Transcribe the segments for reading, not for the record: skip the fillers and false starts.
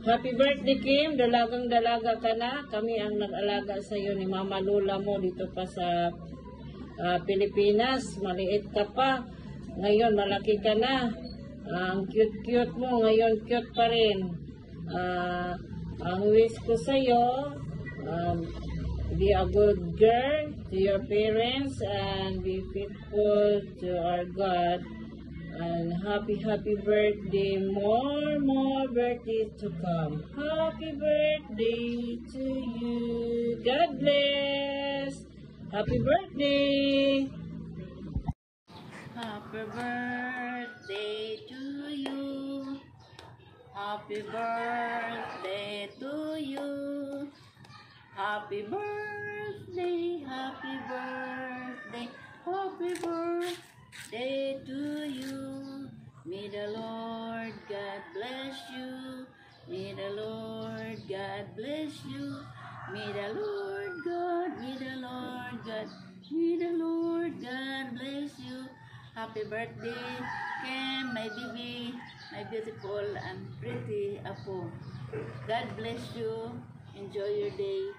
Happy birthday, Kim. Dalagang-dalaga ka na. Kami ang nag-alaga sa iyo ni Mama Lola mo dito pa sa Pilipinas. Maliit ka pa. Ngayon, malaki ka na. Ang cute-cute mo. Ngayon, cute pa rin. Ang wish ko sa iyo, be a good girl to your parents and be faithful to our God. And happy birthday, more birthdays to come. Happy birthday to you. God bless. Happy birthday. Happy birthday to you. Happy birthday to you. Happy birthday, happy birthday, happy birthday to you. May the Lord God bless you. May the Lord God bless you. May the Lord God, may the Lord God, may the Lord God bless you. Happy birthday, Kim, my baby, my beautiful and pretty Apo. God bless you. Enjoy your day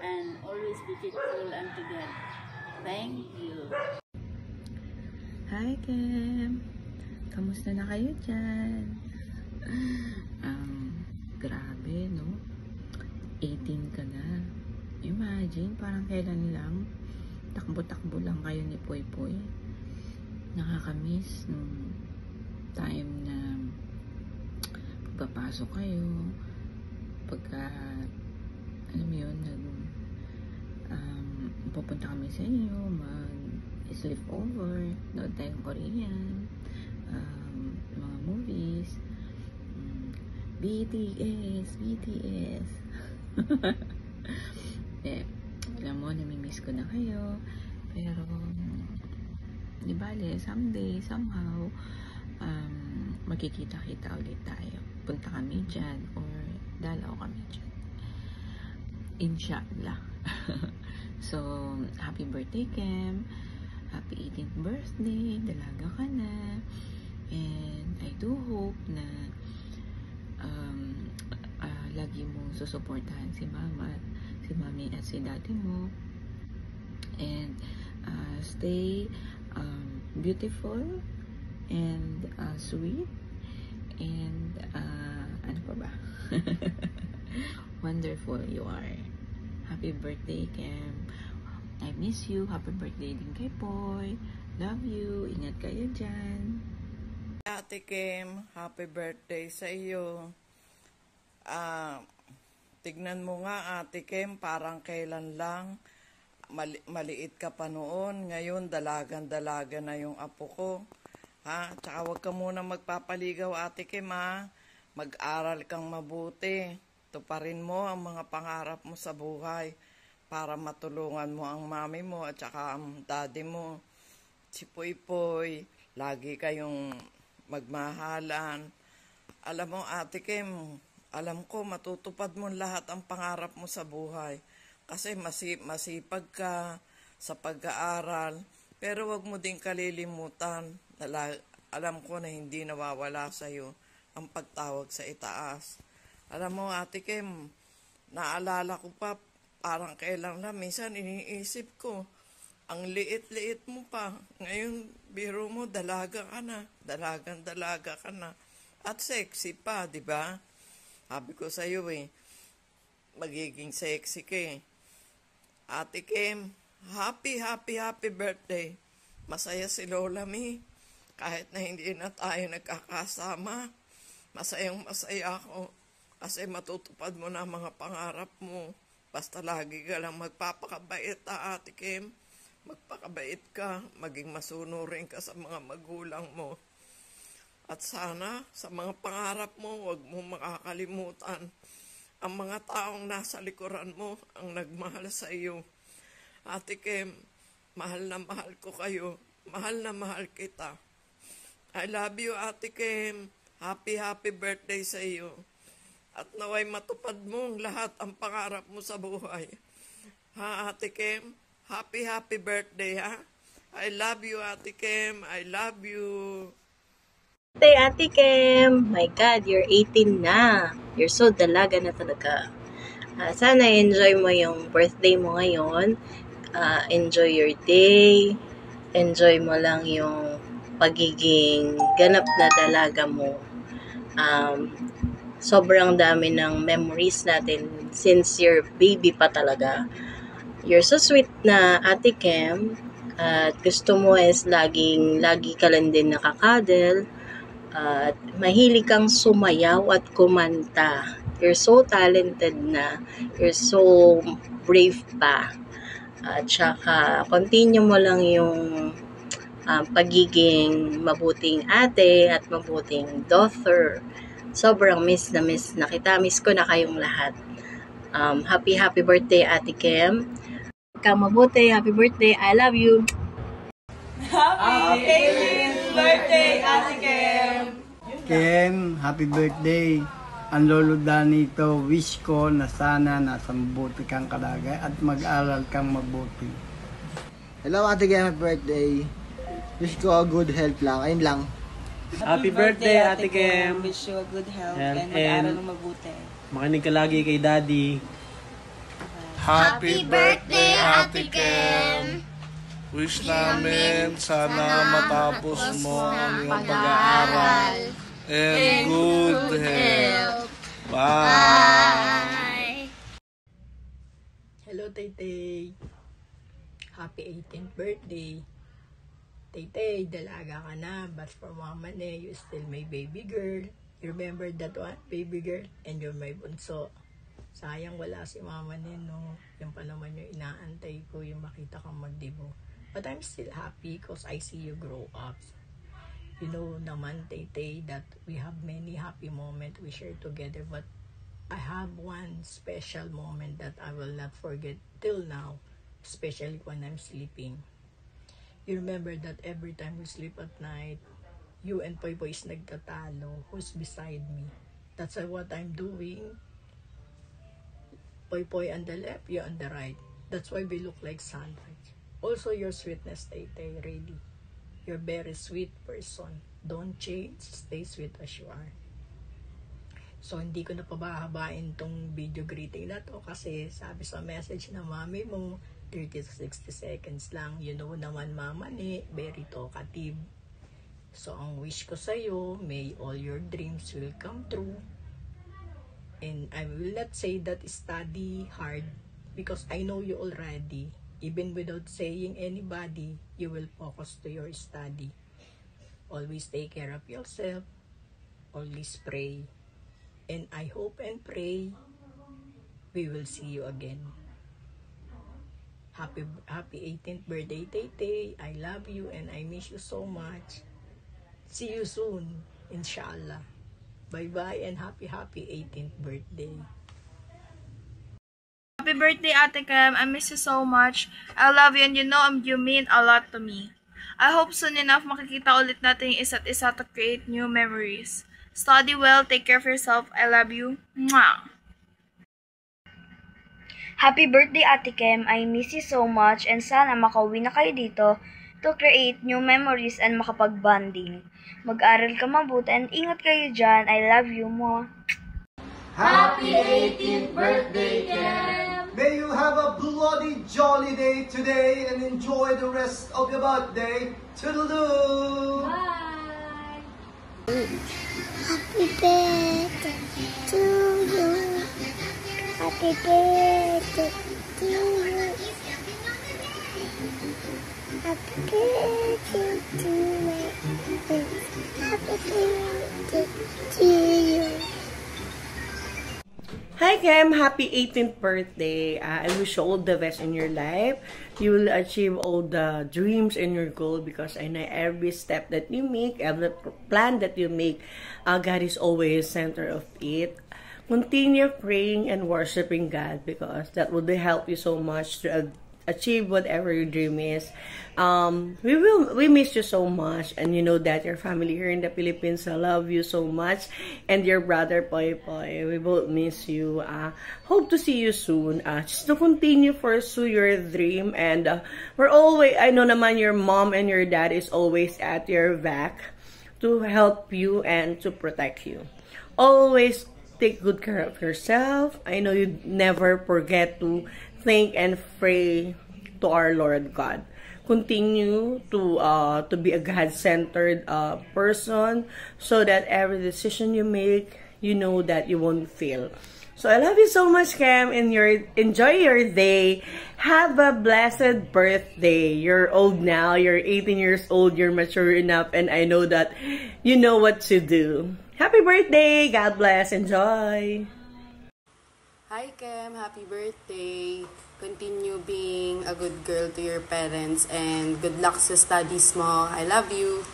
and always be faithful unto God. Thank you. Hi, Kim! Kamusta na kayo dyan? Grabe, no? 18 ka na. Imagine, parang kailan lang, takbo-takbo lang kayo ni Poy Poy. Nakakamiss nung time na pagpapasok kayo, pagka, alam mo yun, pupunta kami sa inyo, mag-sleep over, nood tayong Korean, mga movies, BTS. Alam mo, namimiss ko na kayo, pero, di bale, someday, somehow, magkikita-kita ulit tayo. Punta kami dyan, or dalaw kami dyan. Inshallah. So, happy birthday, Kim. Happy 18th birthday. Dalaga ka na. And I do hope na lagi mong susuportahan si mama, si mami at si daddy mo. And stay beautiful and sweet. And ano pa ba? Wonderful you are. Happy birthday, Kim. I miss you. Happy birthday din kay Poy. Love you. Ingat kayo dyan. Ate Kim, happy birthday sa iyo. Tignan mo nga, Ate Kim, parang kailan lang. Maliit ka pa noon. Ngayon, dalagan-dalaga na yung apo ko. Ha? Tsaka huwag ka muna magpapaligaw, Ate Kim, ha? Mag-aral kang mabuti. Tuparin mo ang mga pangarap mo sa buhay para matulungan mo ang mami mo at saka ang daddy mo. Si Poy Poy, lagi kayong magmahalan. Alam mo, Ate Kim, alam ko matutupad mo lahat ang pangarap mo sa buhay. Kasi masipag ka sa pag-aaral. Pero wag mo din kalilimutan. Alam ko na hindi nawawala sa'yo ang pagtawag sa itaas. Alam mo, Ate Kim, naalala ko pa, parang kailan lang, minsan iniisip ko, ang liit-liit mo pa. Ngayon, biro mo, dalaga ka na. Dalagang-dalaga ka na. At sexy pa, di ba? Sabi ko sa'yo magiging sexy ka eh. Ate Kim, happy birthday. Masaya si Lola Mi. Kahit na hindi na tayo nagkakasama, masaya ako. Kasi matutupad mo na ang mga pangarap mo. Basta lagi ka lang magpapakabait, Ate Kim. Magpakabait ka, maging masunurin ka sa mga magulang mo. At sana, sa mga pangarap mo, huwag mo makakalimutan ang mga taong nasa likuran mo, ang nagmahal sa iyo. Ate Kim, mahal na mahal ko kayo. Mahal na mahal kita. I love you, Ate Kim. Happy birthday sa iyo. At naway matupad mo lahat ang pangarap mo sa buhay. Ha, Ate Kim? Happy birthday, ha? I love you, Ate Kim. I love you. Ate Kim, my God, you're 18 na. You're so dalaga na talaga. Sana enjoy mo yung birthday mo ngayon. Enjoy your day. Enjoy mo lang yung pagiging ganap na dalaga mo. Sobrang dami ng memories natin since you're baby pa talaga. You're so sweet na Ate Kem. At gusto mo is lagi ka lang din nakakadel. At mahilig kang sumayaw at kumanta. You're so talented na. You're so brave pa. At saka continue mo lang yung pagiging mabuting ate at mabuting daughter. Sobrang miss na kita. Miss ko na kayong lahat. Happy birthday, Ate Kem. Kang mabuti. Happy birthday. I love you. Happy 18th birthday, Ate Kem! Ken, happy birthday. Ang lolo Danito, wish ko na sana nasa mabuti kang kalagay at mag-aral kang mabuti. Hello Ate Kem, happy birthday. Wish ko good health lang. Ayun lang. Happy birthday, Ate Kem. Wish you a good health And- and mag-aral ng mabuti. Makinig ka lagi kay Daddy. Happy birthday, Ate Kem! Wish namin sana matapos mo ang iyong pag-aaral and good health. Bye! Hello, Tay-Tay. Happy 18th birthday. Tay-Tay, dalaga ka na. But for Mama Ne, you still my baby girl. You remember that one, baby girl? And you're my bunso. Sayang wala si Mama Ne, no? Yung pa naman yung inaantay ko, yung makita kang magdibo. But I'm still happy because I see you grow up. You know naman, Tay-Tay, that we have many happy moments we share together. But I have one special moment that I will not forget till now. Especially when I'm sleeping. You remember that every time we sleep at night, you and Poy Poy is nagtatalo. Who's beside me? That's what I'm doing. Poy Poy on the left, you on the right. That's why we look like sunrise. Also, your sweetness, Tay-Tay, really. You're a very sweet person. Don't change. Stay sweet as you are. So, hindi ko na pabahabain tong video greeting na to kasi sabi sa message na mami mo, 30 to 60 seconds lang. You know naman, Mama Ne, very talkative. So, ang wish ko sa'yo, may all your dreams will come true. And I will not say that study hard because I know you already. Even without saying anybody, you will focus to your study. Always take care of yourself. Always pray. And I hope and pray we will see you again. Happy 18th birthday, Tay-Tay. I love you and I miss you so much. See you soon, inshallah. Bye-bye and happy 18th birthday. Happy birthday, Ate Kem. I miss you so much. I love you and you know you mean a lot to me. I hope soon enough makikita ulit natin yung isa't isa to create new memories. Study well, take care of yourself. I love you. Mwah! Happy birthday, Ate Kem. I miss you so much and sana makauwi na kayo dito to create new memories and makapag-bonding. Mag-aral ka mabuti and ingat kayo dyan. I love you, mo. Happy 18th birthday, Kem! May you have a bloody jolly day today and enjoy the rest of your birthday. Toodaloo! Bye! Happy birthday to you. Happy birthday to you. Happy birthday to my friends. Happy birthday to you. Hi Kem! Happy 18th birthday! I wish you all the best in your life. You will achieve all the dreams and your goal because I know every step that you make, every plan that you make, God is always center of it. Continue praying and worshiping God because that will help you so much to achieve whatever your dream is. We miss you so much, and you know that your family here in the Philippines love you so much, and your brother Poy Poy, we both miss you. Hope to see you soon. Just to continue pursue your dream, and we're always, I know naman your mom and your dad is always at your back to help you and to protect you. Always take good care of yourself. I know you never forget to thank and pray to our Lord God. Continue to be a God-centered person so that every decision you make, you know that you won't fail. So I love you so much, Cam, and enjoy your day. Have a blessed birthday. You're old now. You're 18 years old. You're mature enough, and I know that you know what to do. Happy birthday. God bless. Enjoy. Hi, Cam. Happy birthday. Continue being a good girl to your parents, and good luck sa studies mo. I love you.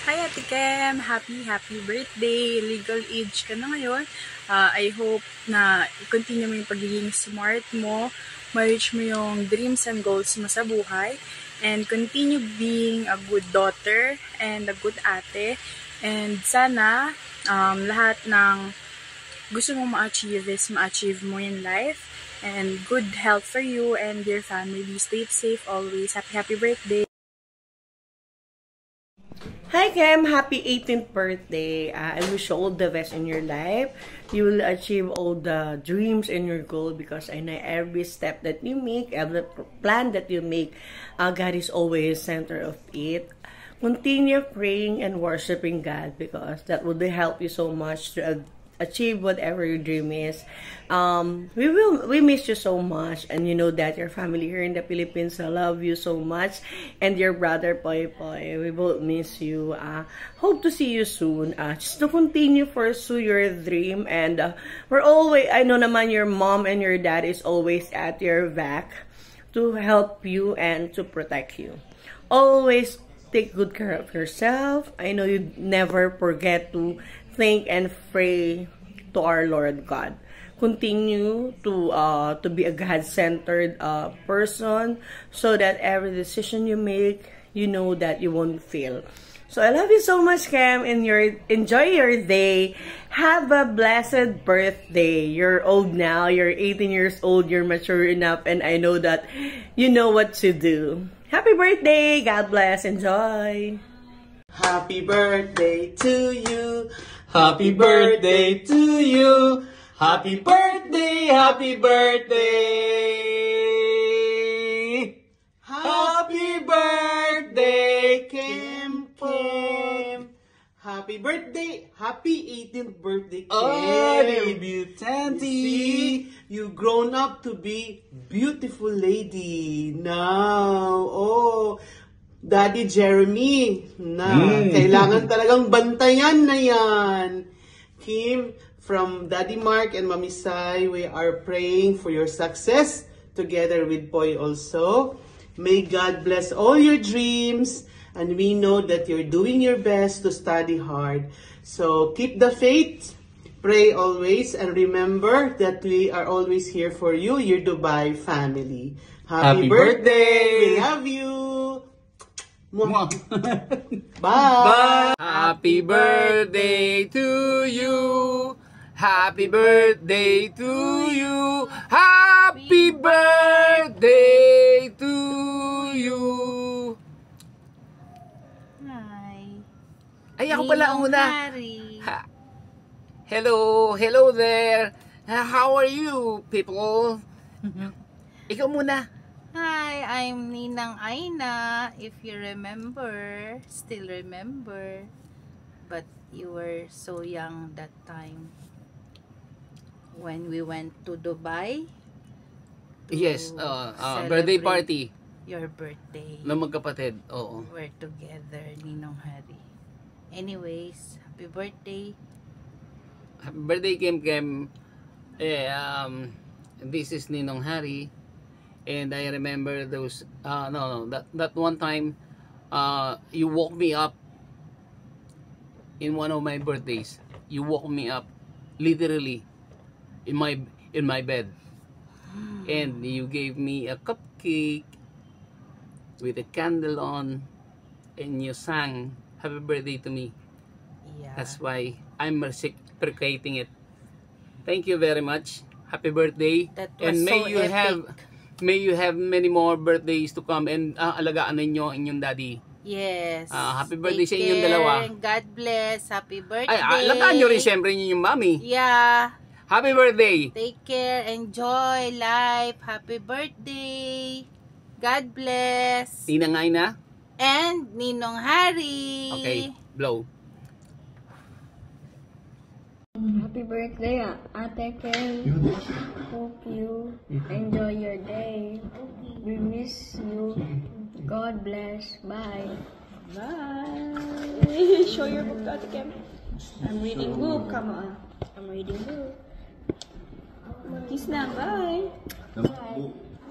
Hi, Ate Kem! Happy birthday! Legal age ka na ngayon. I hope na i-continue mo yung pagiging smart mo, ma-reach mo yung dreams and goals mo sa buhay, and continue being a good daughter and a good ate. And sana lahat ng gusto mong ma-achieve is ma-achieve mo in life. And good health for you and your family. Stay safe always. Happy birthday! Hi, Cam! Happy 18th birthday. I wish you all the best in your life. You will achieve all the dreams in your goal because I know every step that you make, every plan that you make, God is always center of it. Continue praying and worshiping God because that will help you so much to achieve whatever your dream is. We miss you so much, and you know that your family here in the Philippines love you so much, and your brother Poy Poy, we both miss you. Hope to see you soon. Just to continue pursue your dream, and we're always, I know naman your mom and your dad is always at your back to help you and to protect you. Always take good care of yourself. I know you never forget to thank and pray to our Lord God. Continue to be a God-centered person so that every decision you make, you know that you won't fail. So I love you so much, Cam, and enjoy your day. Have a blessed birthday. You're old now. You're 18 years old. You're mature enough, and I know that you know what to do. Happy birthday. God bless. Enjoy. Happy birthday to you. Happy birthday to you. Happy birthday, happy birthday. Happy birthday, Kim Kim. Happy birthday, happy 18th birthday, Kim. Oh, debutante. You grown up to be beautiful lady now. Oh, Daddy Jeremy, kailangan talagang bantayan na yan. Kim, from Daddy Mark and Mami Sai, we are praying for your success together with Poy also. May God bless all your dreams, and we know that you're doing your best to study hard. So keep the faith, pray always, and remember that we are always here for you, your Dubai family. Happy birthday! We love you! Bye. Bye. Happy birthday to you. Happy birthday to you. Happy birthday to you. Hi. Ay, ako pala ang una. Hello there. How are you, people? Ikaw muna. Hi, I'm Ninang Aina. If you remember, still remember, but you were so young that time when we went to Dubai. Yes, birthday party. Your birthday. Na magkapatid, oo. We're together, Ninong Hari. Anyways, happy birthday. Happy birthday, Kim Kim. This is Ninong Hari. And I remember those, that one time, you woke me up in one of my birthdays. You woke me up, literally, in my bed. And you gave me a cupcake with a candle on, and you sang happy birthday to me. Yeah. That's why I'm reciprocating it. Thank you very much. Happy birthday. That was and may so you have many more birthdays to come, and alagaan ninyo inyong daddy. Yes. Happy birthday sa inyong dalawa. God bless. Happy birthday. Ay, alagaan nyo rin siyempre yung mami. Yeah. Happy birthday. Take care. Enjoy life. Happy birthday. God bless. Ninang Aina. And Ninong Harry. Okay, blow. Happy birthday, Ate Ken. Hope you enjoy your day. We miss you. God bless. Bye. Bye. Show your book to Ate Ken. I'm reading book. Come on. I'm reading book. Kiss na. Bye.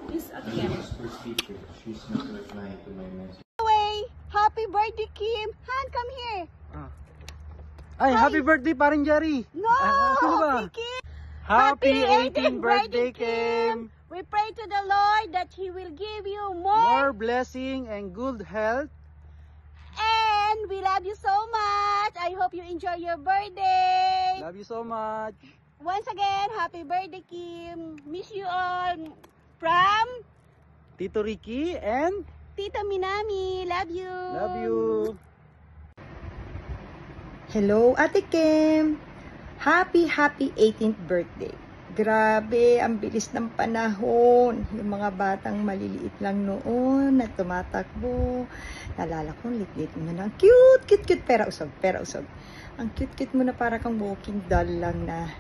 Kiss Ate Ken. Happy birthday, Kim. Han, come here. Ay, happy birthday, paring Jerry. No, sino ba? Kim. Happy 18th birthday, Kim. We pray to the Lord that He will give you More blessing and good health. And we love you so much. I hope you enjoy your birthday. Love you so much. Once again, happy birthday, Kim. Miss you all. From Tito Ricky and Tita Minami. Love you. Love you. Hello, Ate Kim! Happy 18th birthday! Grabe, ang bilis ng panahon. Yung mga batang maliliit lang noon na tumatakbo. Nalala ko, lit-lit mo na. Cute, pera usog. Ang cute mo na para kang walking doll lang na.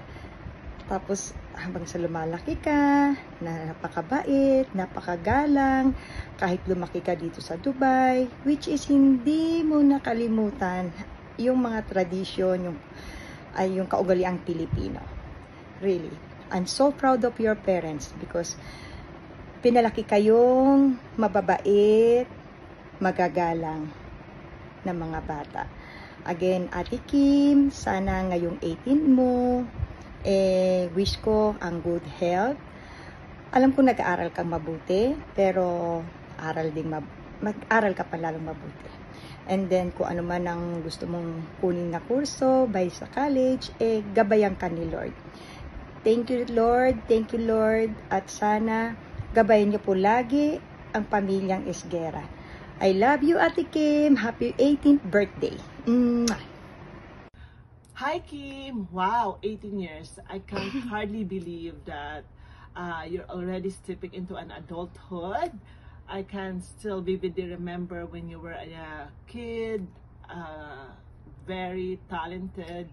Tapos, habang sa lumalaki ka, na napakabait, napakagalang, kahit lumaki ka dito sa Dubai, which is hindi mo nakalimutan yung mga tradisyon, yung kaugaliang Pilipino. Really, I'm so proud of your parents because pinalaki kayong mababait, magagalang na mga bata. Again, Ate Kim, sana ngayong 18 mo, wish ko ang good health. Alam ko nag-aaral kang mabuti, pero mag-aral ka pa lalong mabuti. And then, kung ano man ang gusto mong kunin na kurso, by sa college, gabayan ka ni Lord. Thank you, Lord. Thank you, Lord. At sana, gabayan niyo po lagi ang pamilyang Esguera. I love you, Ate Kim. Happy 18th birthday. Mwah. Hi, Kim. Wow, 18 years. I can hardly believe that you're already stepping into an adulthood. I can still vividly remember when you were a kid, very talented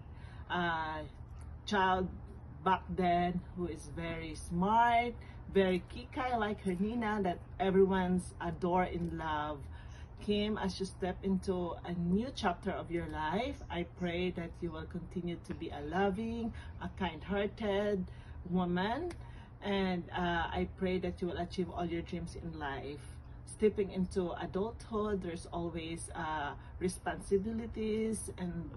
child back then who is very smart, very kikay like her Nina that everyone's adore and love. Kim, as you step into a new chapter of your life, I pray that you will continue to be a loving, a kind-hearted woman. And I pray that you will achieve all your dreams in life. Stepping into adulthood, there's always responsibilities and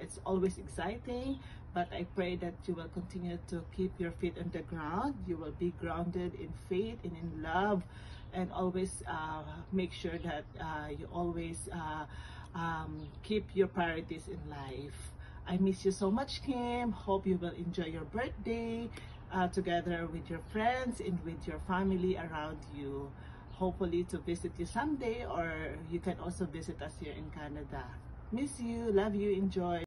it's always exciting. But I pray that you will continue to keep your feet on the ground. You will be grounded in faith and in love. And always make sure that you always keep your priorities in life. I miss you so much, Kim. Hope you will enjoy your birthday together with your friends and with your family around you. Hopefully to visit you someday, or you can also visit us here in Canada. Miss you, love you, enjoy.